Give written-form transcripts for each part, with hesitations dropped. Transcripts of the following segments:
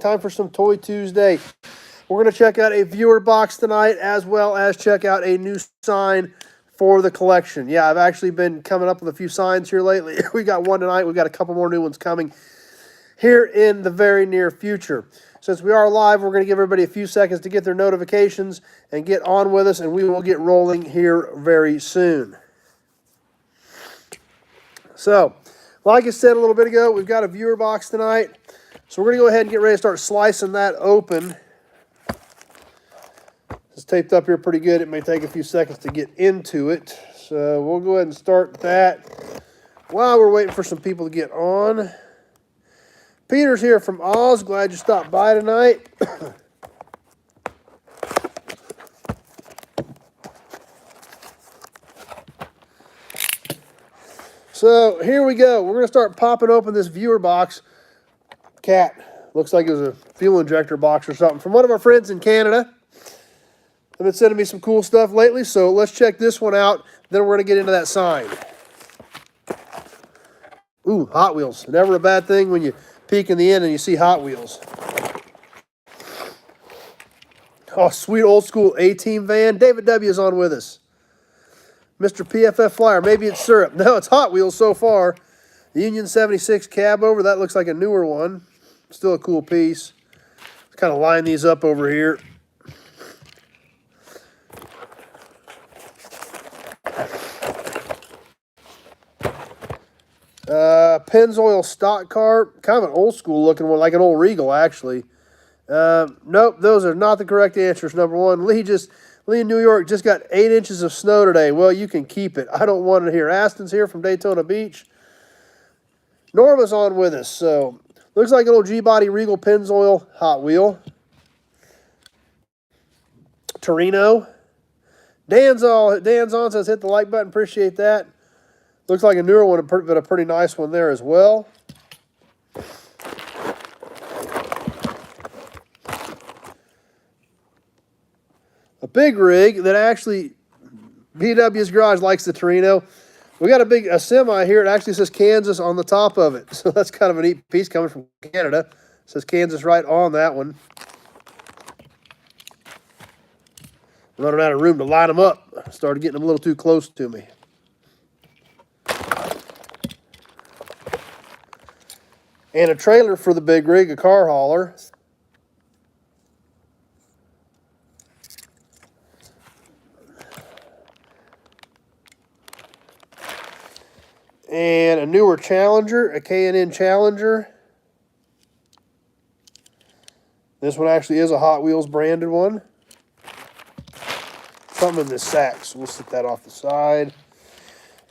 time for some Toy Tuesday. We're going to check out a viewer box tonight, as well as check out a new sign for the collection. Yeah, I've actually been coming up with a few signs here lately. We got one tonight. We've got a couple more new ones coming here in the very near future. Since we are live, we're going to give everybody a few seconds to get their notifications and get on with us, and we will get rolling here very soon. So, like I said a little bit ago, we've got a viewer box tonight. So we're going to go ahead and get ready to start slicing that open. It's taped up here pretty good. It may take a few seconds to get into it. So we'll go ahead and start that while we're waiting for some people to get on. Peter's here from Oz. Glad you stopped by tonight. So here we go. We're going to start popping open this viewer box. Cat. Looks like it was a fuel injector box or something from one of our friends in Canada. They've been sending me some cool stuff lately, so let's check this one out. Then we're going to get into that sign. Ooh, Hot Wheels. Never a bad thing when you peek in the end and you see Hot Wheels. Oh, sweet old school A-Team van. David W. is on with us. Mr. PFF Flyer. Maybe it's syrup. No, it's Hot Wheels so far. The Union 76 cab over. That looks like a newer one. Still a cool piece. Let's kind of line these up over here. Pennzoil stock car, kind of an old school looking one, like an old Regal actually. Nope, those are not the correct answers. Number one, Lee in New York just got 8 inches of snow today. Well, you can keep it. I don't want it here. Aston's here from Daytona Beach. Norma's on with us. So looks like an old G-Body Regal Pennzoil Hot Wheel. Torino. Dan's on, says hit the like button. Appreciate that. Looks like a newer one, but a pretty nice one there as well. A big rig that actually, BW's Garage likes the Torino. We got a semi here. It actually says Kansas on the top of it. So that's kind of a neat piece coming from Canada. It says Kansas right on that one. Running out of room to line them up. Started getting them a little too close to me. And a trailer for the big rig, a car hauler. And a newer Challenger, a K&N Challenger. This one actually is a Hot Wheels branded one. Something in this sack, so we'll set that off the side.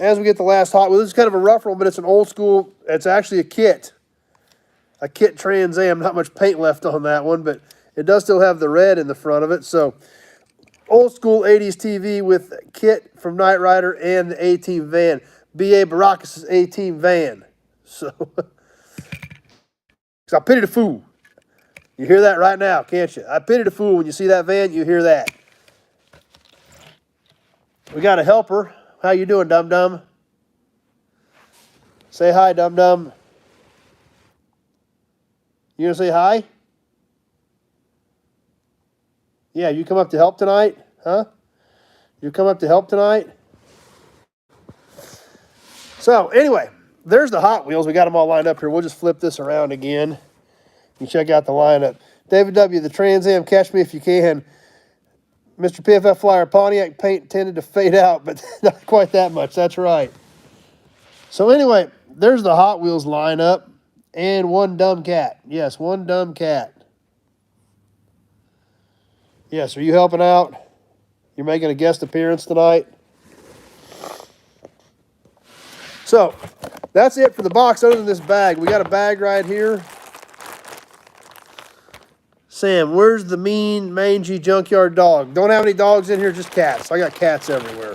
As we get the last Hot Wheels, this is kind of a rough one, but it's an old school, it's actually a kit. A kit Trans Am, not much paint left on that one, but it does still have the red in the front of it. So, old school 80s TV with kit from Knight Rider and the A-Team van. B.A. Baracus' A-Team van. So, I pity the fool. You hear that right now, can't you? I pity the fool when you see that van, you hear that. We got a helper. How you doing, dum-dum? Say hi, dum-dum. You gonna say hi? Yeah, you come up to help tonight? Huh? You come up to help tonight? So, anyway, there's the Hot Wheels. We got them all lined up here. We'll just flip this around again. You check out the lineup. David W., the Trans Am, catch me if you can. Mr. PFF Flyer, Pontiac paint tended to fade out, but not quite that much. That's right. So, anyway, there's the Hot Wheels lineup. And one dumb cat. Yes, one dumb cat. Yes, are you helping out? You're making a guest appearance tonight? So, that's it for the box other than this bag. We got a bag right here. Sam, where's the mean, mangy junkyard dog? Don't have any dogs in here, just cats. I got cats everywhere.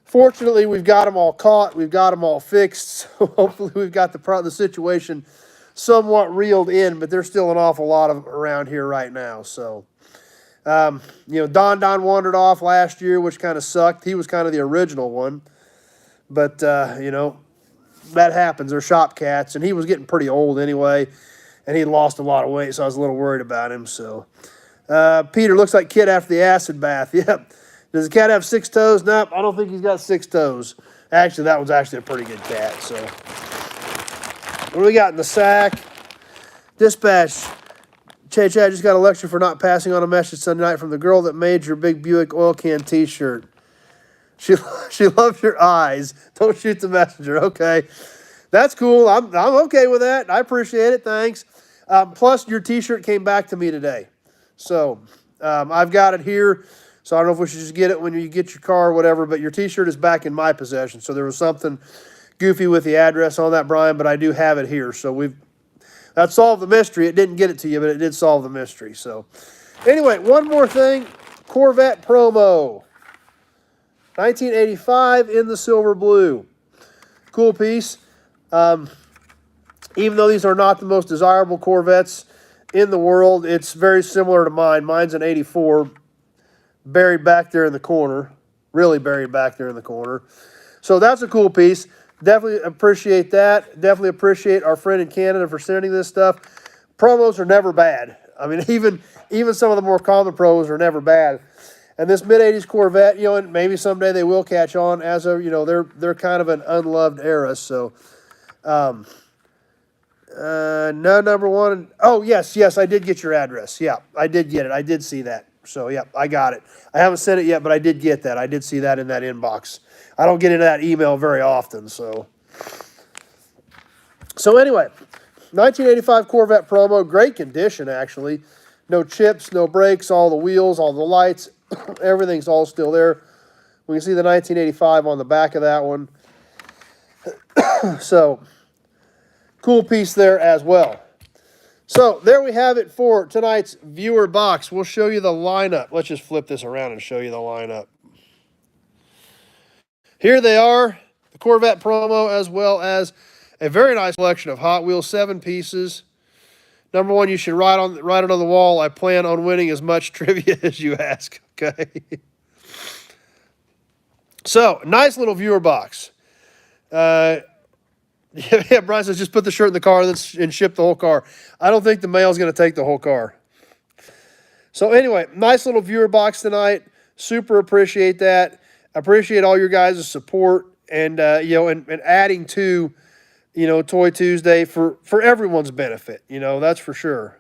Fortunately, we've got them all caught. We've got them all fixed. So hopefully we've got the situation somewhat reeled in, but there's still an awful lot of them around here right now. So, Don wandered off last year, which kind of sucked. He was kind of the original one. But, that happens. They're shop cats, and he was getting pretty old anyway. and he lost a lot of weight, so I was a little worried about him. So, Peter, looks like kid after the acid bath. Yep. Does the cat have 6 toes? Nope, I don't think he's got 6 toes. Actually, that one's actually a pretty good cat. So, what do we got in the sack? Dispatch. Chad just got a lecture for not passing on a message Sunday night from the girl that made your big Buick oil can T-shirt. She loves your eyes. Don't shoot the messenger. Okay, that's cool. I'm okay with that. I appreciate it. Thanks. Plus, your T-shirt came back to me today, so I've got it here. So I don't know if we should just get it when you get your car or whatever. But your T-shirt is back in my possession. So there was something goofy with the address on that, Brian, but I do have it here. So that solved the mystery. It didn't get it to you, but it did solve the mystery. So anyway, one more thing. Corvette promo. 1985 in the silver blue. Cool piece. Even though these are not the most desirable Corvettes in the world, it's very similar to mine. Mine's an 84, buried back there in the corner. Really buried back there in the corner. So that's a cool piece. Definitely appreciate that. Definitely appreciate our friend in Canada for sending this stuff. Promos are never bad. I mean, even some of the more common promos are never bad. And this mid-'80s Corvette, and maybe someday they will catch on. As of, they're kind of an unloved era. So, no, number one. Oh, yes, I did get your address. Yeah, I did get it. I did see that. So, yeah, I got it. I haven't sent it yet, but I did get that. I did see that in that inbox. I don't get into that email very often, so. So anyway, 1985 Corvette promo, great condition actually. No chips, no brakes, all the wheels, all the lights, everything's all still there. We can see the 1985 on the back of that one. So, cool piece there as well. So, there we have it for tonight's viewer box. We'll show you the lineup. Let's just flip this around and show you the lineup. Here they are, the Corvette promo, as well as a very nice collection of Hot Wheels 7 pieces. Number one, you should write it on the wall. I plan on winning as much trivia as you ask. Okay. So, nice little viewer box. Yeah, Brian says just put the shirt in the car and ship the whole car. I don't think the mail's going to take the whole car. So anyway, nice little viewer box tonight. Super appreciate that. I appreciate all your guys' support and and adding to, Toy Tuesday for everyone's benefit. That's for sure.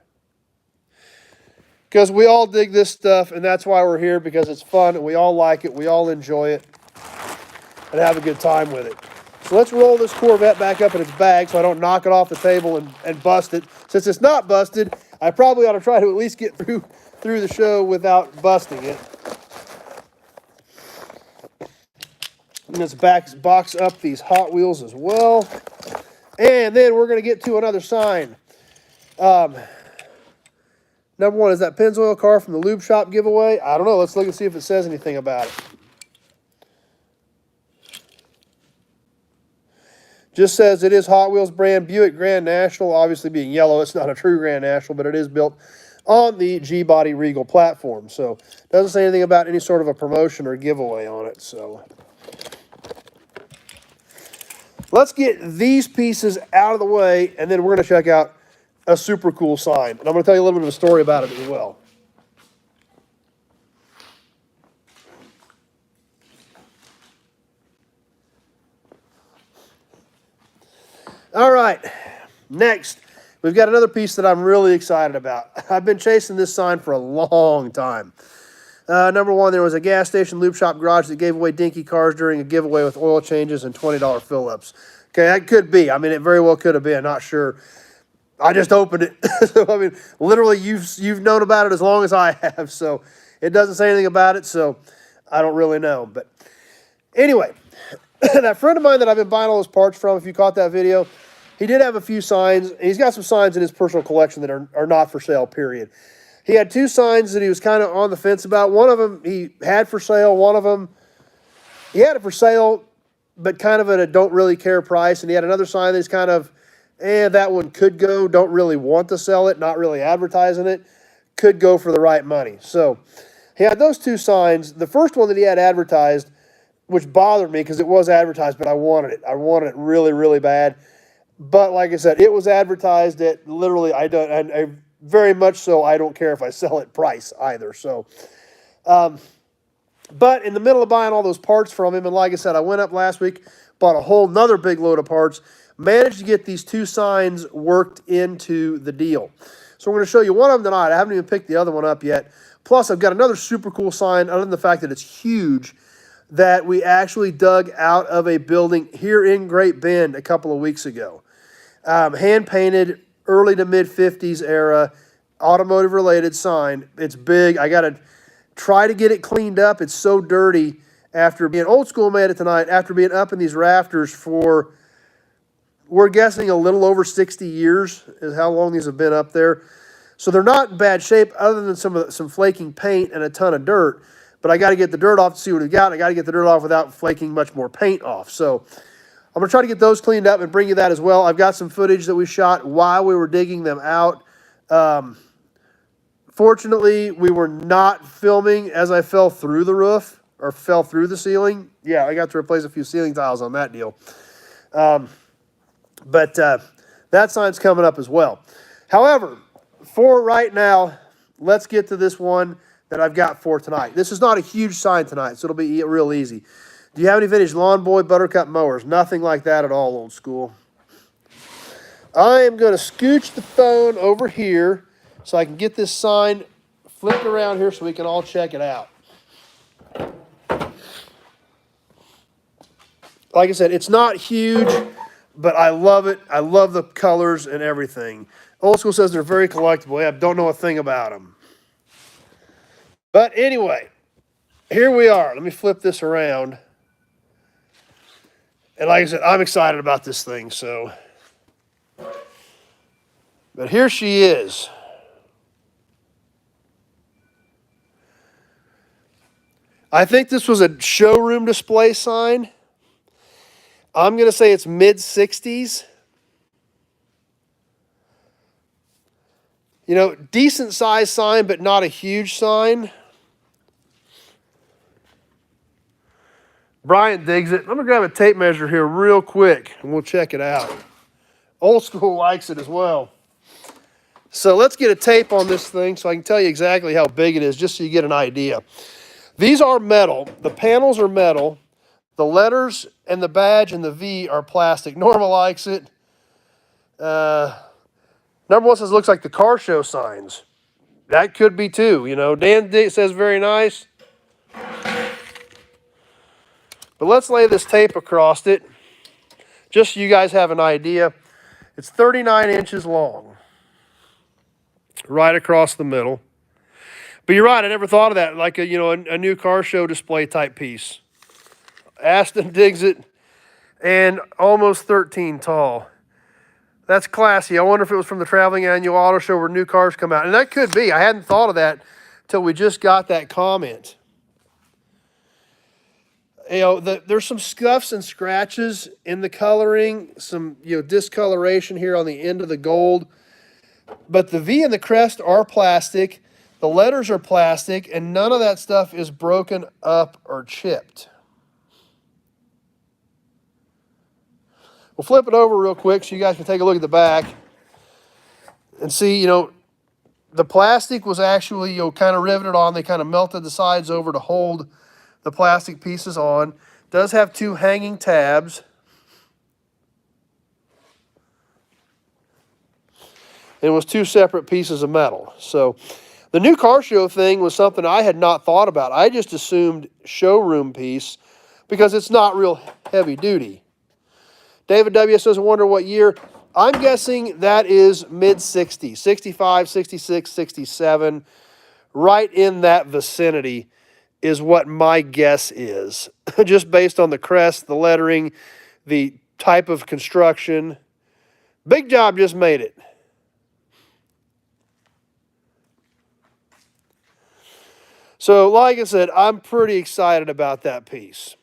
Because we all dig this stuff, and that's why we're here, because it's fun and we all like it, we all enjoy it, and have a good time with it. So let's roll this Corvette back up in its bag so I don't knock it off the table and bust it. Since it's not busted, I probably ought to try to at least get through the show without busting it. Let's box up these Hot Wheels as well. And then we're going to get to another sign. Number one, is that Pennzoil car from the Lube Shop giveaway? I don't know. Let's look and see if it says anything about it. Just says it is Hot Wheels brand Buick Grand National, obviously being yellow. It's not a true Grand National, but it is built on the G-Body Regal platform. So it doesn't say anything about any sort of a promotion or giveaway on it. So let's get these pieces out of the way, and then we're going to check out a super cool sign. And I'm going to tell you a little bit of a story about it as well. All right, next, we've got another piece that I'm really excited about. I've been chasing this sign for a long time. Number one, there was a gas station Lube Shop garage that gave away dinky cars during a giveaway with oil changes and $20 fill-ups. Okay, that could be. I mean, it very well could have been. Not sure. I just opened it. So, I mean, literally, you've known about it as long as I have. So it doesn't say anything about it, so I don't really know. But anyway, that friend of mine that I've been buying all those parts from, if you caught that video, he did have a few signs. He's got some signs in his personal collection that are not for sale, period. He had two signs that he was kind of on the fence about. One of them he had for sale. One of them, he had it for sale, but kind of at a don't really care price. And he had another sign that's kind of, that one could go, don't really want to sell it, not really advertising it, could go for the right money. So he had those two signs. The first one that he had advertised, which bothered me because it was advertised, but I wanted it. I wanted it really, really bad. But like I said, it was advertised at literally, I very much so, I don't care if I sell it price either. So, but in the middle of buying all those parts from him, and like I said, I went up last week, bought a whole nother big load of parts, managed to get these two signs worked into the deal. So we're going to show you one of them tonight. I haven't even picked the other one up yet. Plus, I've got another super cool sign, other than the fact that it's huge, that we actually dug out of a building here in Great Bend a couple of weeks ago. Hand-painted, early to mid-50s era, automotive-related sign. It's big. I got to try to get it cleaned up. It's so dirty after being old school made it tonight, after being up in these rafters for, we're guessing, a little over 60 years is how long these have been up there. So they're not in bad shape other than some flaking paint and a ton of dirt. But I got to get the dirt off to see what we got. And I got to get the dirt off without flaking much more paint off. So I'm going to try to get those cleaned up and bring you that as well. I've got some footage that we shot while we were digging them out. Fortunately, we were not filming as I fell through the roof or fell through the ceiling. Yeah, I got to replace a few ceiling tiles on that deal. But that sign's coming up as well. However, for right now, let's get to this one that I've got for tonight. This is not a huge sign tonight, so it'll be real easy. Do you have any vintage Lawn Boy Buttercup mowers? Nothing like that at all, old school. I am going to scooch the phone over here so I can get this sign flipped around here so we can all check it out. Like I said, it's not huge, but I love it. I love the colors and everything. Old school says they're very collectible. I don't know a thing about them. But anyway, here we are. Let me flip this around. And like I said, I'm excited about this thing, so. But here she is. I think this was a showroom display sign. I'm going to say it's mid-60s. You know, decent size sign, but not a huge sign. Brian digs it. I'm going to grab a tape measure here real quick, and we'll check it out. Old school likes it as well. So let's get a tape on this thing so I can tell you exactly how big it is, just so you get an idea. These are metal. The panels are metal. The letters and the badge and the V are plastic. Norma likes it. Number one says looks like the car show signs. That could be too. You know, Dan says very nice. But let's lay this tape across it, just so you guys have an idea. It's 39 inches long, right across the middle. But you're right, I never thought of that, like a new car show display type piece. Aston digs it, and almost 13 tall. That's classy. I wonder if it was from the Traveling Annual Auto Show where new cars come out. And that could be. I hadn't thought of that till we just got that comment. You know, there's some scuffs and scratches in the coloring, some discoloration here on the end of the gold. But the V and the crest are plastic. The letters are plastic, and none of that stuff is broken up or chipped. We'll flip it over real quick so you guys can take a look at the back and see, the plastic was actually, kind of riveted on. They kind of melted the sides over to hold the plastic pieces on. Does have two hanging tabs. It was two separate pieces of metal. So the new car show thing was something I had not thought about. I just assumed showroom piece because it's not real heavy duty. David W. says, I wonder what year. I'm guessing that is mid-60s, 65, 66, 67. Right in that vicinity is what my guess is. Just based on the crest, the lettering, the type of construction. Big Job just made it. So, like I said, I'm pretty excited about that piece.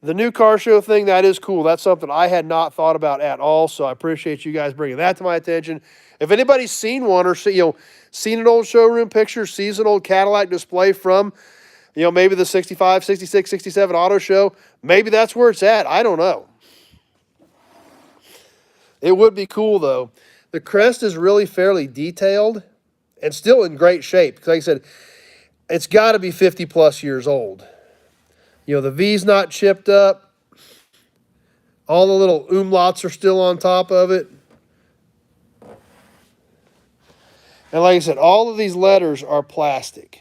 The new car show thing, that is cool. That's something I had not thought about at all, so I appreciate you guys bringing that to my attention. If anybody's seen one or seen an old showroom picture, sees an old Cadillac display from, maybe the 65, 66, 67 auto show, maybe that's where it's at. I don't know. It would be cool, though. The crest is really fairly detailed and still in great shape. Because like I said, it's got to be 50-plus years old. You know, the V's not chipped up. All the little umlauts are still on top of it. And like I said, all of these letters are plastic.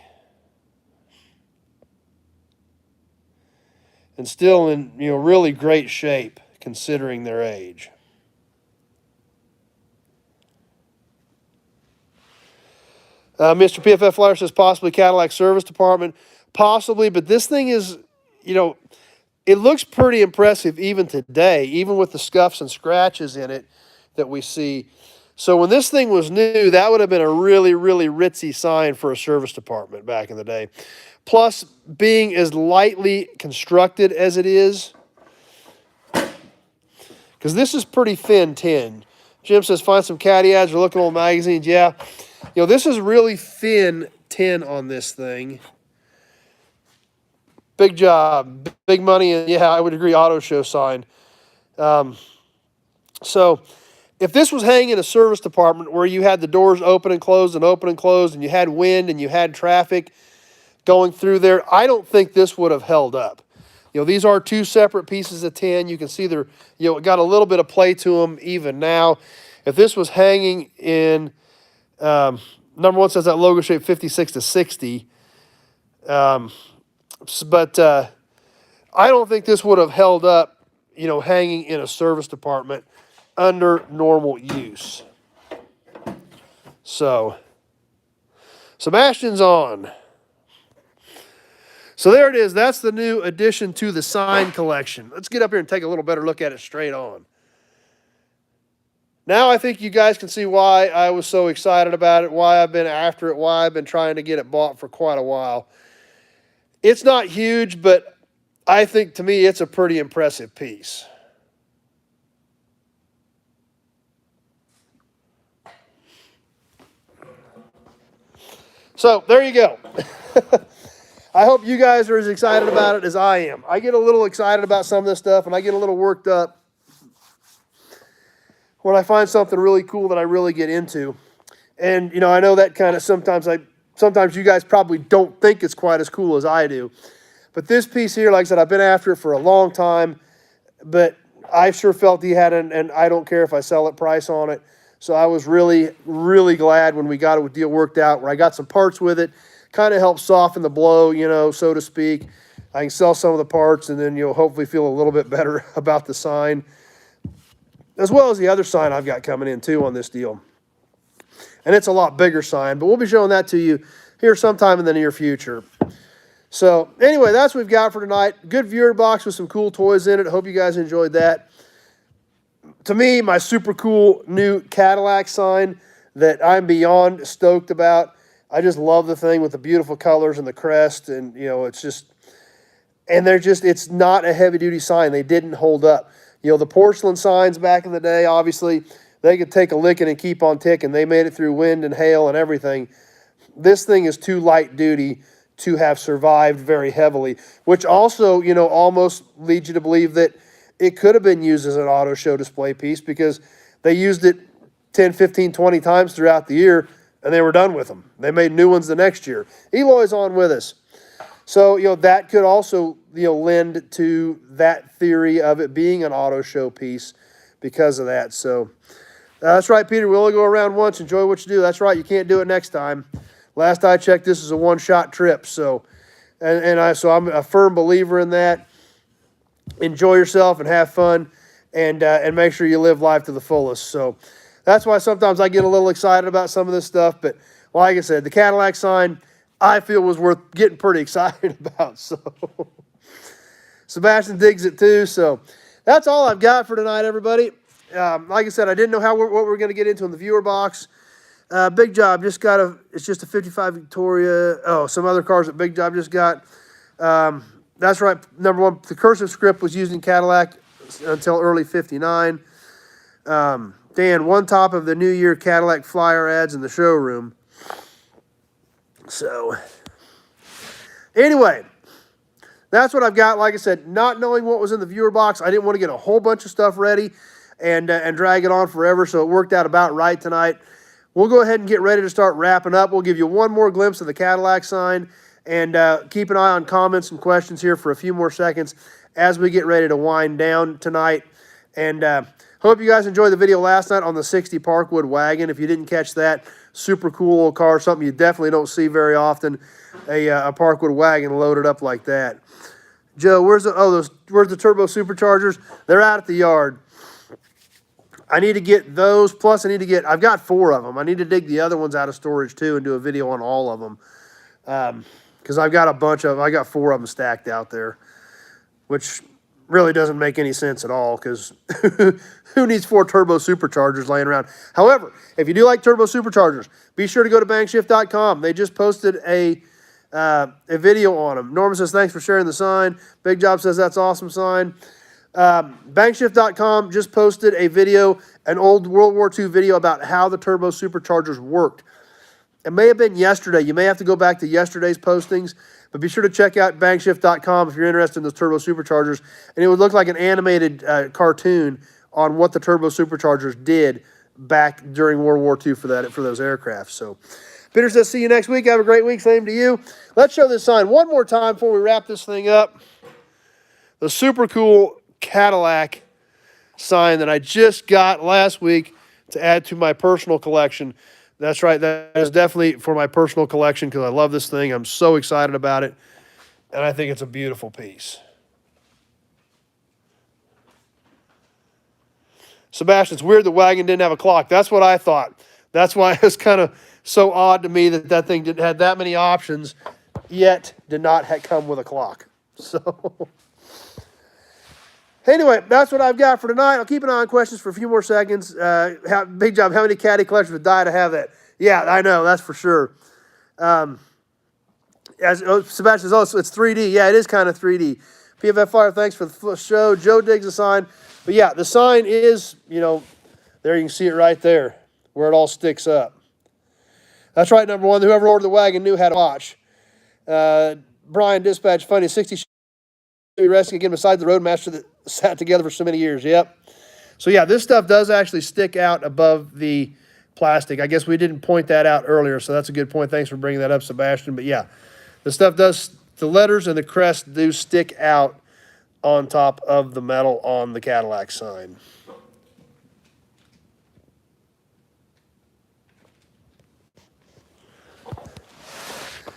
And still in, you know, really great shape considering their age. Mr. PFF Flyer says possibly Cadillac service department. Possibly, but this thing is, you know, it looks pretty impressive even today, even with the scuffs and scratches in it that we see. So when this thing was new, that would have been a really, really ritzy sign for a service department back in the day. Plus, being as lightly constructed as it is, because this is pretty thin tin. Jim says, find some caddy ads or look at old magazines. Yeah, you know, this is really thin tin on this thing. Big job, big money, and yeah, I would agree, auto show sign. So if this was hanging in a service department where you had the doors open and closed and open and closed and you had wind and you had traffic going through there, I don't think this would have held up. You know, these are two separate pieces of tin. You can see they're, you know, it got a little bit of play to them even now. If this was hanging in, number one says that logo shape 56 to 60. But I don't think this would have held up, you know, hanging in a service department under normal use. So, Sebastian's on. So there it is. That's the new addition to the sign collection. Let's get up here and take a little better look at it straight on. Now I think you guys can see why I was so excited about it, why I've been after it, why I've been trying to get it bought for quite a while. It's not huge, but I think to me it's a pretty impressive piece. So there you go. I hope you guys are as excited about it as I am. I get a little excited about some of this stuff, and I get a little worked up when I find something really cool that I really get into. And, you know, I know that kind of sometimes you guys probably don't think it's quite as cool as I do. But this piece here, like I said, I've been after it for a long time, but I sure felt he had and I don't care if I sell it price on it. So I was really, really glad when we got a deal worked out where I got some parts with it. Kind of helped soften the blow, you know, so to speak. I can sell some of the parts and then you'll hopefully feel a little bit better about the sign, as well as the other sign I've got coming in too on this deal. And it's a lot bigger sign, but we'll be showing that to you here sometime in the near future. So anyway, that's what we've got for tonight. Good viewer box with some cool toys in it. Hope you guys enjoyed that. To me, my super cool new Cadillac sign that I'm beyond stoked about. I just love the thing with the beautiful colors and the crest, and you know, it's just, and it's not a heavy duty sign. They didn't hold up. You know, the porcelain signs back in the day, obviously, they could take a licking and keep on ticking. They made it through wind and hail and everything. This thing is too light duty to have survived very heavily, which also, you know, almost leads you to believe that it could have been used as an auto show display piece because they used it 10, 15, 20 times throughout the year, and they were done with them. They made new ones the next year. Eloy's on with us. So, you know, that could also, you know, lend to that theory of it being an auto show piece because of that. So, that's right, Peter. We only go around once. Enjoy what you do. That's right. You can't do it next time. Last I checked, this is a one-shot trip. So, so I'm a firm believer in that. Enjoy yourself and have fun, and make sure you live life to the fullest. So that's why sometimes I get a little excited about some of this stuff. But like I said, the Cadillac sign I feel was worth getting pretty excited about. So Sebastian digs it too. So that's all I've got for tonight, everybody. Like I said, I didn't know what we're going to get into in the viewer box. Big Job just got it's just a 55 Victoria. Oh, some other cars that Big Job just got. That's right. Number one, the cursive script was used in Cadillac until early 59. Dan, one top of the New Year Cadillac Flyer ads in the showroom. So, anyway, that's what I've got. Like I said, not knowing what was in the viewer box, I didn't want to get a whole bunch of stuff ready and drag it on forever, so it worked out about right tonight. We'll go ahead and get ready to start wrapping up. We'll give you one more glimpse of the Cadillac sign, and keep an eye on comments and questions here for a few more seconds as we get ready to wind down tonight. And hope you guys enjoyed the video last night on the 60 Parkwood wagon. If you didn't catch that, super cool little car, something you definitely don't see very often, a Parkwood wagon loaded up like that. Joe, where's the turbo superchargers? They're out at the yard. I need to get those, plus I've got 4 of them. I need to dig the other ones out of storage too and do a video on all of them. Because I've got a bunch of them. I got 4 of them stacked out there, which really doesn't make any sense at all, because who needs 4 turbo superchargers laying around? However, if you do like turbo superchargers, be sure to go to bankshift.com. They just posted a video on them. Norman says, thanks for sharing the sign. Big Job says, that's awesome sign. Bankshift.com just posted a video, an old World War II video about how the turbo superchargers worked. It may have been yesterday. You may have to go back to yesterday's postings, but be sure to check out bankshift.com if you're interested in those turbo superchargers. And it would look like an animated cartoon on what the turbo superchargers did back during World War II for those aircraft. So Peter says, see you next week. Have a great week. Same to you. Let's show this sign one more time before we wrap this thing up. The super cool Cadillac sign that I just got last week to add to my personal collection. That's right, that is definitely for my personal collection because I love this thing. I'm so excited about it, and I think it's a beautiful piece. Sebastian, it's weird the wagon didn't have a clock. That's what I thought. That's why it was kind of so odd to me that thing had that many options, yet did not come with a clock. So anyway, that's what I've got for tonight. I'll keep an eye on questions for a few more seconds. Big Job. How many caddy collectors would die to have that? Yeah, I know. That's for sure. Sebastian says, it's 3D. Yeah, it is kind of 3D. PFF Fire, thanks for the show. Joe digs the sign. But yeah, the sign is, there you can see it right there where it all sticks up. That's right, number one. Whoever ordered the wagon knew how to watch. Brian Dispatch, funny, 60 resting again beside the Roadmaster that sat together for so many years. Yep. So yeah, this stuff does actually stick out above the plastic. I guess we didn't point that out earlier, so that's a good point. Thanks for bringing that up, Sebastian. But yeah, the stuff does, the letters and the crest do stick out on top of the metal on the Cadillac sign.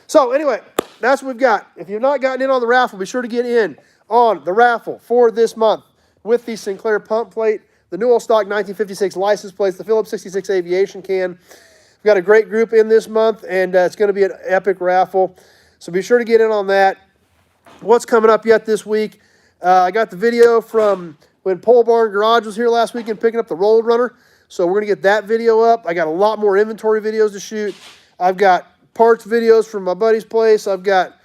So anyway, that's what we've got. If you've not gotten in on the raffle, be sure to get in on the raffle for this month with the Sinclair pump plate, the Newell stock 1956 license plates, the Phillips 66 aviation can. We've got a great group in this month, and it's going to be an epic raffle. So be sure to get in on that. What's coming up yet this week? I got the video from when Pole Barn Garage was here last weekend picking up the Road Runner. So we're going to get that video up. I got a lot more inventory videos to shoot. I've got parts videos from my buddy's place. I've got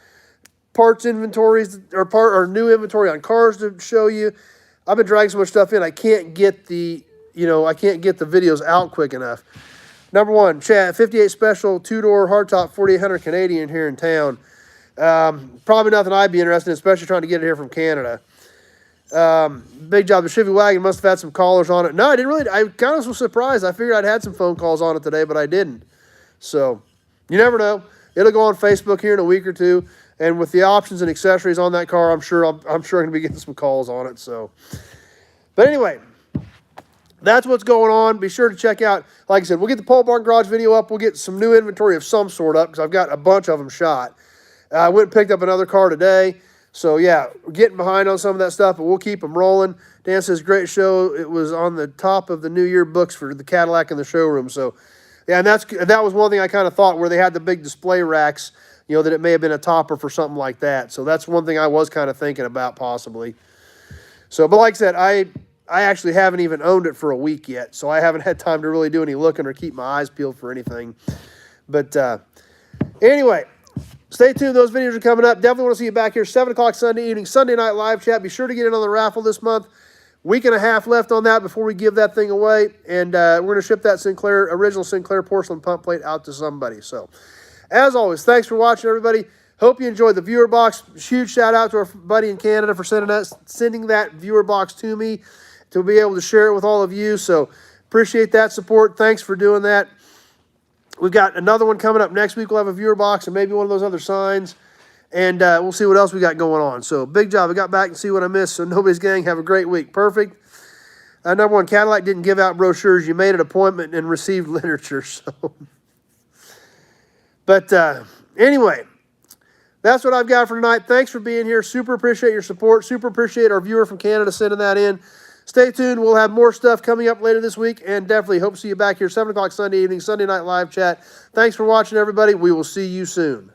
parts inventories or new inventory on cars to show you. I've been dragging so much stuff in. I can't get the videos out quick enough. Number one, Chad, 58 special 2-door hardtop 4800 Canadian here in town. Probably nothing I'd be interested in, especially trying to get it here from Canada. Big Job. The Chevy wagon must have had some callers on it. No, I didn't really. I kind of was surprised. I figured I'd had some phone calls on it today, but I didn't. So you never know. It'll go on Facebook here in a week or two, and with the options and accessories on that car, I'm sure I'm going to be getting some calls on it. So, but anyway, that's what's going on. Be sure to check out. Like I said, we'll get the Pole Barn Garage video up. We'll get some new inventory of some sort up because I've got a bunch of them shot. I went and picked up another car today. So, yeah, we're getting behind on some of that stuff, but we'll keep them rolling. Dan says, great show. It was on the top of the New Year books for the Cadillac in the showroom. So, yeah, and that was one thing I kind of thought where they had the big display racks, that it may have been a topper for something like that. So that's one thing I was kind of thinking about possibly. So, but like I said, I actually haven't even owned it for a week yet. So I haven't had time to really do any looking or keep my eyes peeled for anything. But anyway, stay tuned. Those videos are coming up. Definitely want to see you back here 7 o'clock Sunday evening, Sunday night live chat. Be sure to get in on the raffle this month. Week and a half left on that before we give that thing away. And we're going to ship that original Sinclair porcelain pump plate out to somebody. So, as always, thanks for watching, everybody. Hope you enjoyed the viewer box. Huge shout out to our buddy in Canada for sending that viewer box to me. to be able to share it with all of you. So appreciate that support. Thanks for doing that. We've got another one coming up next week. We'll have a viewer box and maybe one of those other signs. And we'll see what else we got going on. So big job. I got back and see what I missed. So Nobody's Gang, have a great week. Perfect. Number one, Cadillac didn't give out brochures. You made an appointment and received literature. So, but anyway, that's what I've got for tonight. Thanks for being here. Super appreciate your support. Super appreciate our viewer from Canada sending that in. Stay tuned. We'll have more stuff coming up later this week, and definitely hope to see you back here 7 o'clock Sunday evening, Sunday Night Live Chat. Thanks for watching, everybody. We will see you soon.